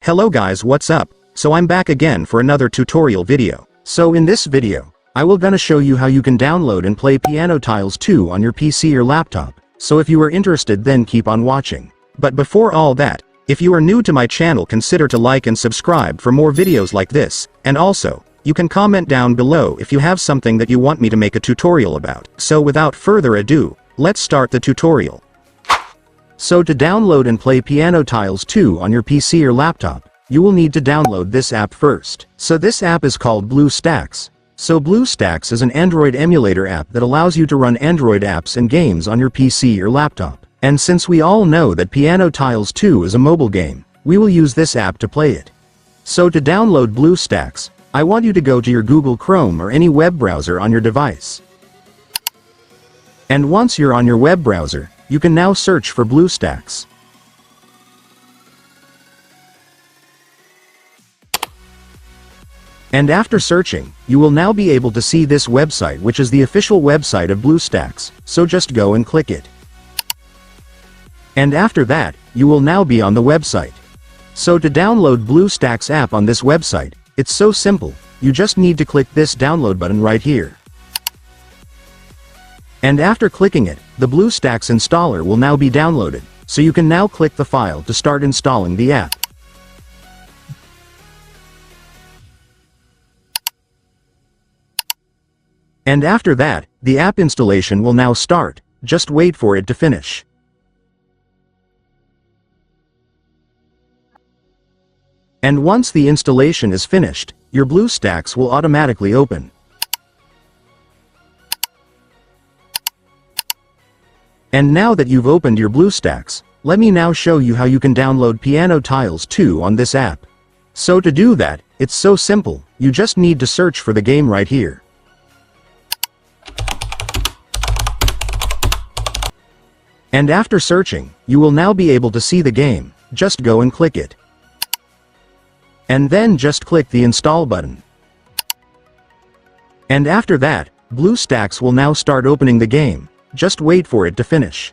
Hello guys, what's up? So I'm back again for another tutorial video. So in this video, I will gonna show you how you can download and play Piano Tiles 2 on your PC or laptop. So if you are interested, then keep on watching. But before all that, if you are new to my channel, consider to like and subscribe for more videos like this, and also, you can comment down below if you have something that you want me to make a tutorial about. So without further ado, let's start the tutorial. So to download and play Piano Tiles 2 on your PC or laptop, you will need to download this app first. So this app is called Bluestacks. So Bluestacks is an Android emulator app that allows you to run Android apps and games on your PC or laptop. And since we all know that Piano Tiles 2 is a mobile game, we will use this app to play it. So to download Bluestacks, I want you to go to your Google Chrome or any web browser on your device. And once you're on your web browser, you can now search for Bluestacks. And after searching, you will now be able to see this website, which is the official website of Bluestacks, so just go and click it. And after that, you will now be on the website. So to download Bluestacks app on this website, it's so simple, you just need to click this download button right here. And after clicking it, the Bluestacks installer will now be downloaded, so you can now click the file to start installing the app. And after that, the app installation will now start, just wait for it to finish. And once the installation is finished, your Bluestacks will automatically open. And now that you've opened your Bluestacks, let me now show you how you can download Piano Tiles 2 on this app. So to do that, it's so simple, you just need to search for the game right here. And after searching, you will now be able to see the game, just go and click it. And then just click the install button. And after that, Bluestacks will now start opening the game. Just wait for it to finish.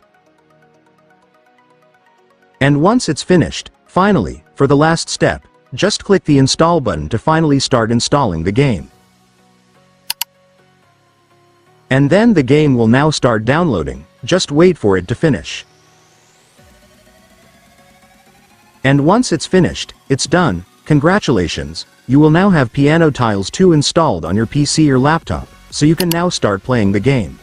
And once it's finished, finally, for the last step, just click the install button to finally start installing the game. And then the game will now start downloading, just wait for it to finish. And once it's finished, it's done, congratulations, you will now have Piano Tiles 2 installed on your PC or laptop, so you can now start playing the game.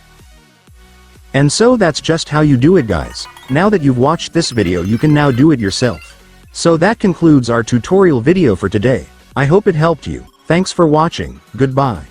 And so that's just how you do it, guys. Now that you've watched this video, you can now do it yourself. So that concludes our tutorial video for today. I hope it helped you. Thanks for watching. Goodbye.